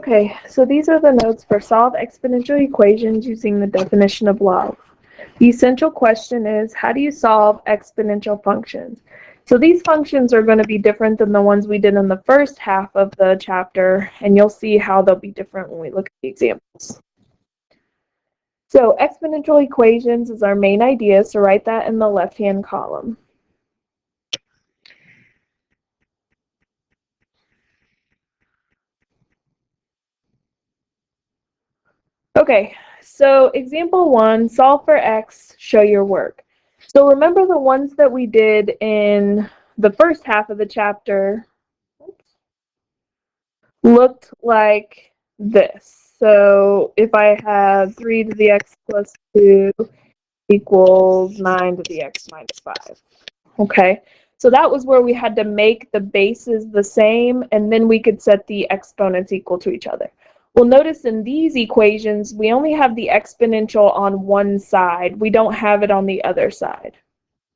Okay, so these are the notes for solve exponential equations using the definition of log. The essential question is, how do you solve exponential functions? So these functions are going to be different than the ones we did in the first half of the chapter, and you'll see how they'll be different when we look at the examples. So exponential equations is our main idea, so write that in the left-hand column. Okay, so example 1, solve for x, show your work. So remember the ones that we did in the first half of the chapter looked like this. So if I have 3 to the x plus 2 equals 9 to the x minus 5. Okay, so that was where we had to make the bases the same, and then we could set the exponents equal to each other. Well, notice in these equations, we only have the exponential on one side. We don't have it on the other side.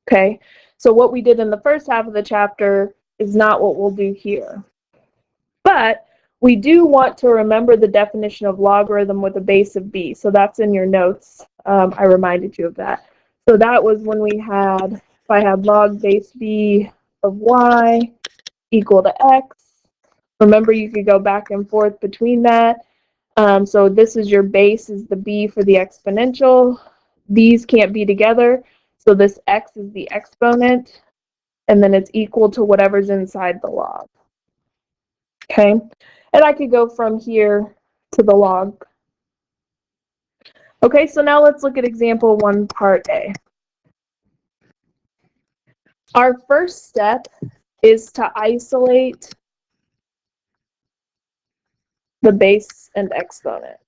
Okay, so what we did in the first half of the chapter is not what we'll do here. But we do want to remember the definition of logarithm with a base of b. So that's in your notes. I reminded you of that. So that was when we had, if I had log base b of y equal to x. Remember, you could go back and forth between that. So this is your base, is the b for the exponential. These can't be together. So this x is the exponent, and then it's equal to whatever's inside the log. Okay, and I could go from here to the log. Okay, so now let's look at example 1, part A. Our first step is to isolate the base and exponent.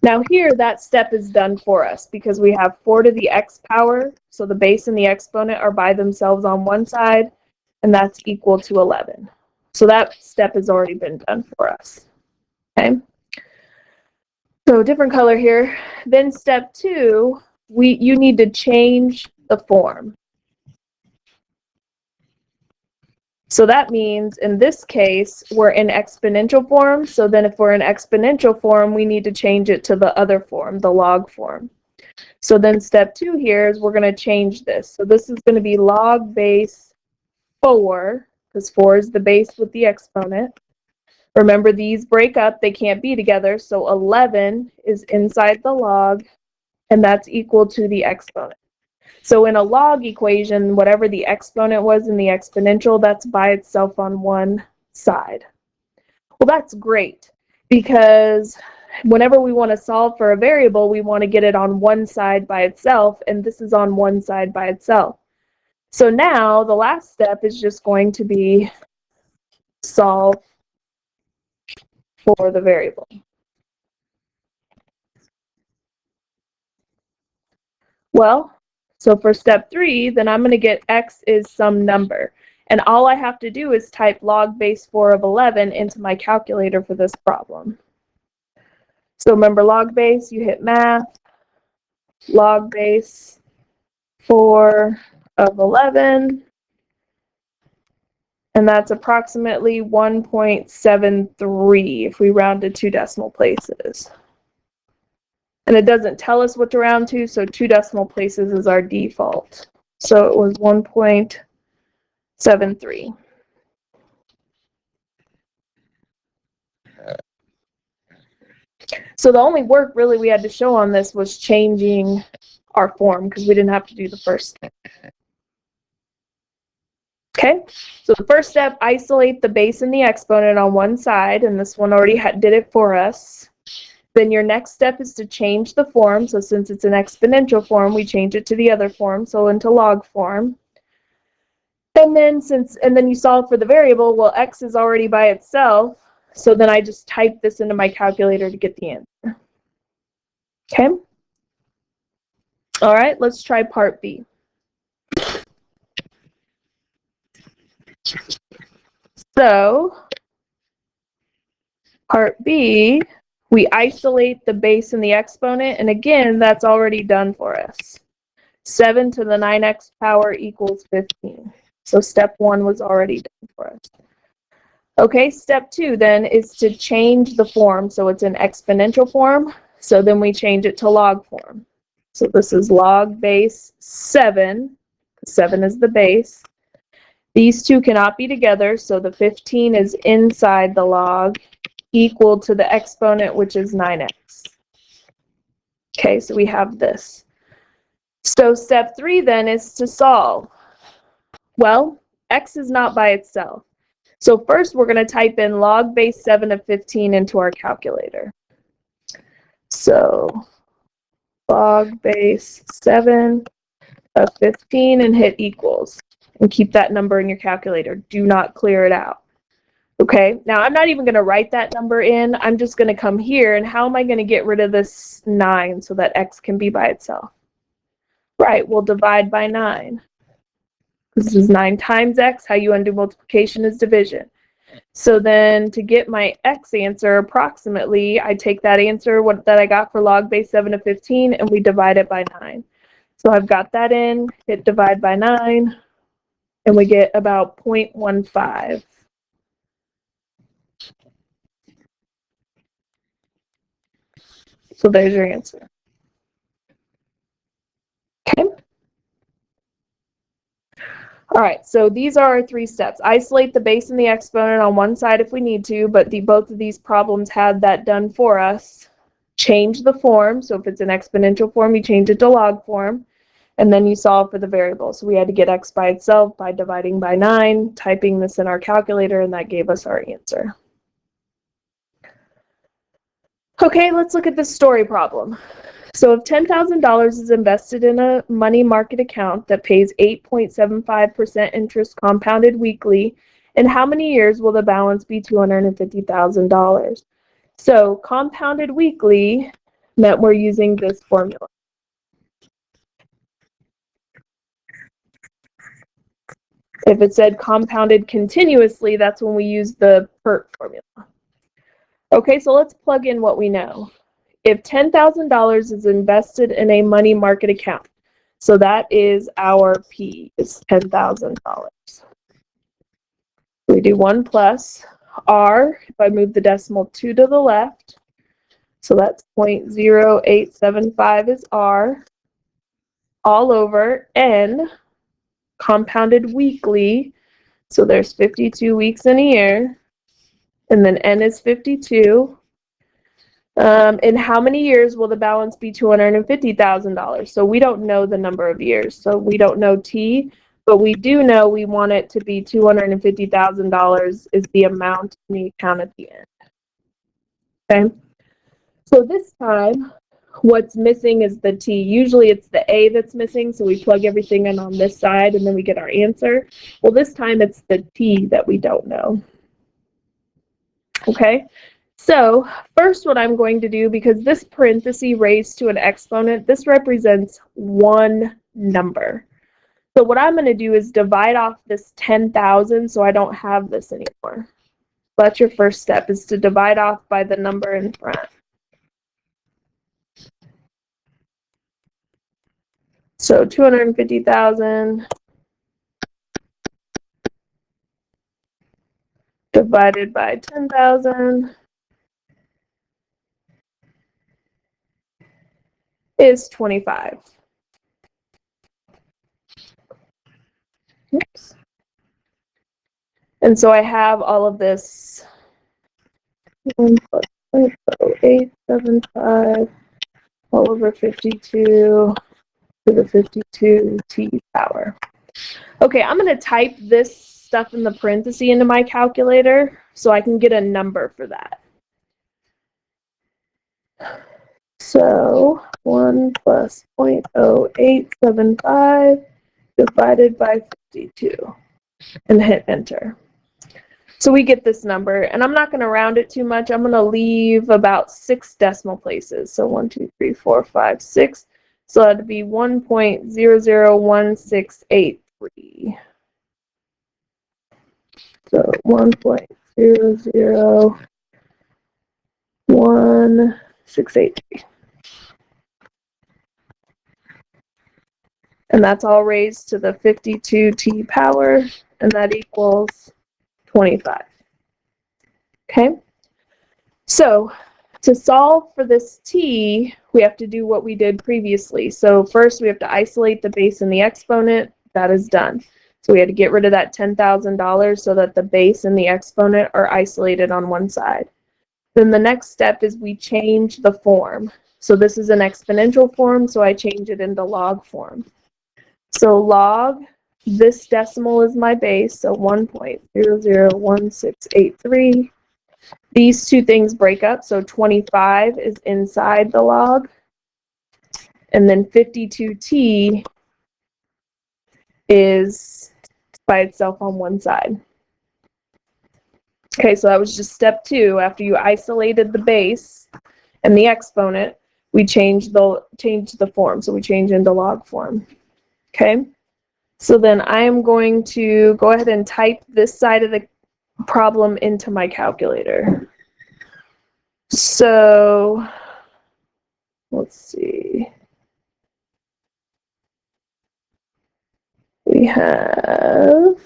Now here, that step is done for us because we have 4 to the x power, so the base and the exponent are by themselves on one side, and that's equal to 11. So that step has already been done for us. Okay. So different color here. Then step 2, you need to change the form. So that means in this case, we're in exponential form. So then if we're in exponential form, we need to change it to the other form, the log form. So then step 2 here is we're going to change this. So this is going to be log base 4, because 4 is the base with the exponent. Remember, these break up, they can't be together, so 11 is inside the log, and that's equal to the exponent. So in a log equation, whatever the exponent was in the exponential, that's by itself on one side. Well, that's great, because whenever we want to solve for a variable, we want to get it on one side by itself, and this is on one side by itself. So now the last step is just going to be solve for the variable. Well, so for step 3, then I'm going to get x is some number. And all I have to do is type log base 4 of 11 into my calculator for this problem. So remember log base, you hit math, log base 4 of 11, and that's approximately 1.73 if we round to 2 decimal places. And it doesn't tell us what to round to, so 2 decimal places is our default. So it was 1.73. So the only work really we had to show on this was changing our form, because we didn't have to do the first step. Okay, so the first step, isolate the base and the exponent on one side, and this one already did it for us. Then your next step is to change the form. So since it's an exponential form, we change it to the other form, so into log form. And then you solve for the variable. Well, x is already by itself, so then I just type this into my calculator to get the answer. Okay. All right, let's try part B. So part B, we isolate the base and the exponent, and again, that's already done for us. 7 to the 9x power equals 15. So step 1 was already done for for us. Okay, step 2 then is to change the form. So it's an exponential form. So then we change it to log form. So this is log base 7. 7 is the base. These two cannot be together, so the 15 is inside the log, equal to the exponent, which is 9x. Okay, so we have this. So step 3 then is to solve. Well, x is not by itself. So first we're going to type in log base 7 of 15 into our calculator. So log base 7 of 15 and hit equals. And keep that number in your calculator. Do not clear it out. Okay, now I'm not even going to write that number in. I'm just going to come here, and how am I going to get rid of this 9 so that x can be by itself? Right, we'll divide by 9. This is 9 times x. How you undo multiplication is division. So then to get my x answer approximately, I take that answer that I got for log base 7 of 15 and we divide it by 9. So I've got that in, hit divide by 9, and we get about 0.15. So there's your answer. Okay. All right, so these are our 3 steps. Isolate the base and the exponent on one side if we need to, but both of these problems had that done for us. Change the form, so if it's an exponential form, you change it to log form, and then you solve for the variable. So we had to get x by itself by dividing by 9, typing this in our calculator, and that gave us our answer. Okay, let's look at this story problem. So if $10,000 is invested in a money market account that pays 8.75% interest compounded weekly, in how many years will the balance be $250,000? So compounded weekly meant we're using this formula. If it said compounded continuously, that's when we use the PERT formula. Okay, so let's plug in what we know. If $10,000 is invested in a money market account, so that is our P, is $10,000. We do 1 plus R, if I move the decimal 2 to the left, so that's 0.0875 is R, all over N, compounded weekly, so there's 52 weeks in a year, and then N is 52. In how many years will the balance be $250,000? So we don't know the number of years. So we don't know T, but we do know we want it to be $250,000 is the amount in the account at the end. Okay. So this time, what's missing is the T. Usually it's the A that's missing, so we plug everything in on this side and then we get our answer. Well, this time it's the T that we don't know. Okay. So first what I'm going to do, because this parenthesis raised to an exponent, this represents one number. So what I'm going to do is divide off this 10,000 so I don't have this anymore. That's your first step, is to divide off by the number in front. So 250,000 divided by 10,000 is 25. Oops. And so I have all of this 1 plus 0.0875 all over 52 to the 52 t power. Okay, I'm going to type this stuff in the parenthesis into my calculator so I can get a number for that. So 1 plus 0.0875 divided by 52 and hit enter. So we get this number, and I'm not going to round it too much. I'm going to leave about 6 decimal places. So 1, 2, 3, 4, 5, 6. So that'd be 1.001683. So 1.001683. And that's all raised to the 52t power, and that equals 25. Okay? So to solve for this t, we have to do what we did previously. So first we have to isolate the base and the exponent. That is done. So we had to get rid of that $10,000 so that the base and the exponent are isolated on one side. Then the next step is we change the form. So this is an exponential form, so I change it into log form. So log, this decimal is my base, so 1.001683. These two things break up, so 25 is inside the log, and then 52t is by itself on one side. Okay, so that was just step 2. After you isolated the base and the exponent, we changed the form, so we change into log form. Okay, so then I am going to go ahead and type this side of the problem into my calculator. So let's see. We have,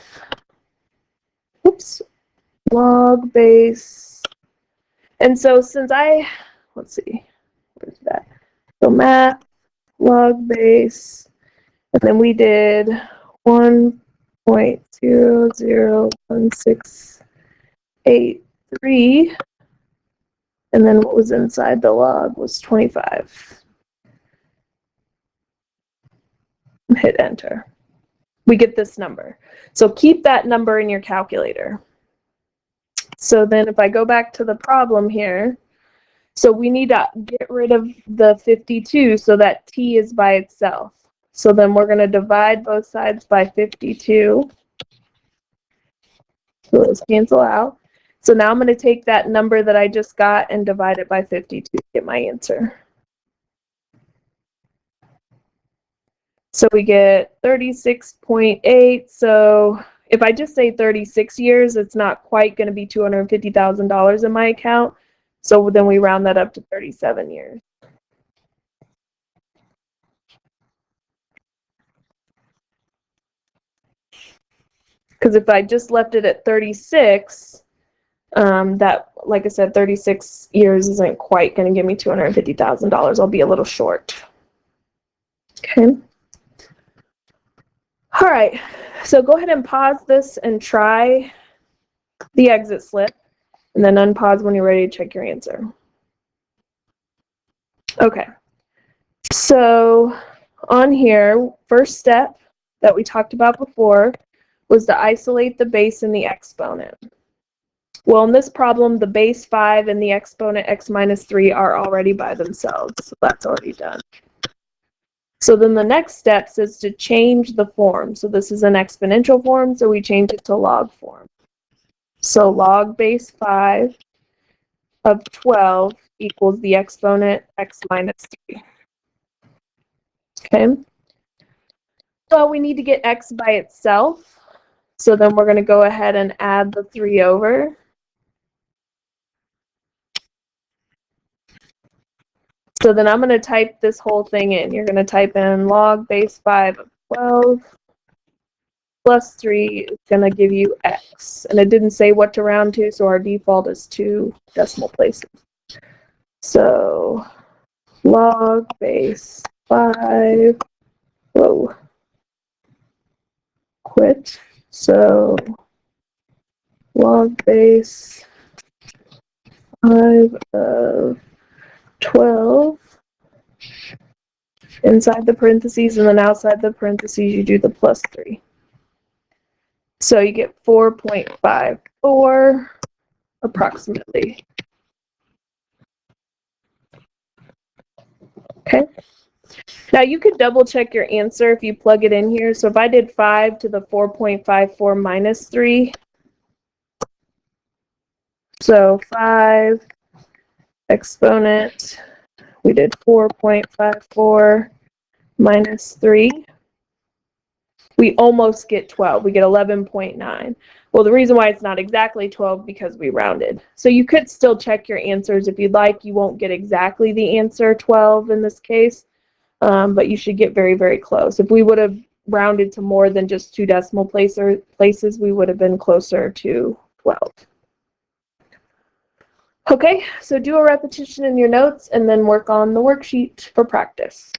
oops, log base. And so since let's see, where's that? So math, log base, and then we did 1.001683, and then what was inside the log was 25. Hit enter. We get this number. So keep that number in your calculator. So then if I go back to the problem here, so we need to get rid of the 52 so that t is by itself. So then we're going to divide both sides by 52. So those cancel out. So now I'm going to take that number that I just got and divide it by 52 to get my answer. So we get 36.8. So if I just say 36 years, it's not quite going to be $250,000 in my account. So then we round that up to 37 years. Because if I just left it at 36, that, like I said, 36 years isn't quite going to give me $250,000. I'll be a little short. Okay. All right. So go ahead and pause this and try the exit slip, and then unpause when you're ready to check your answer. Okay. So on here, first step that we talked about before was to isolate the base and the exponent. Well, in this problem, the base 5 and the exponent x minus 3 are already by themselves, so that's already done. So then the next step is to change the form. So this is an exponential form, so we change it to log form. So log base 5 of 12 equals the exponent x minus 3. Okay. So we need to get x by itself. So then we're going to go ahead and add the 3 over. So then I'm going to type this whole thing in. You're going to type in log base 5 of 12 plus 3 is going to give you x. And it didn't say what to round to, so our default is 2 decimal places. So log base 5, whoa, quit. So log base 5 of 12 inside the parentheses, and then outside the parentheses you do the plus 3. So you get 4.54 approximately. Okay. Now you could double check your answer if you plug it in here. So if I did 5 to the 4.54 minus 3, so 5 exponent, we did 4.54 minus 3. We almost get 12. We get 11.9. Well, the reason why it's not exactly 12 because we rounded. So you could still check your answers if you'd like. You won't get exactly the answer 12 in this case, but you should get very, very close. If we would have rounded to more than just 2 decimal places, we would have been closer to 12. Okay, so do a repetition in your notes and then work on the worksheet for practice.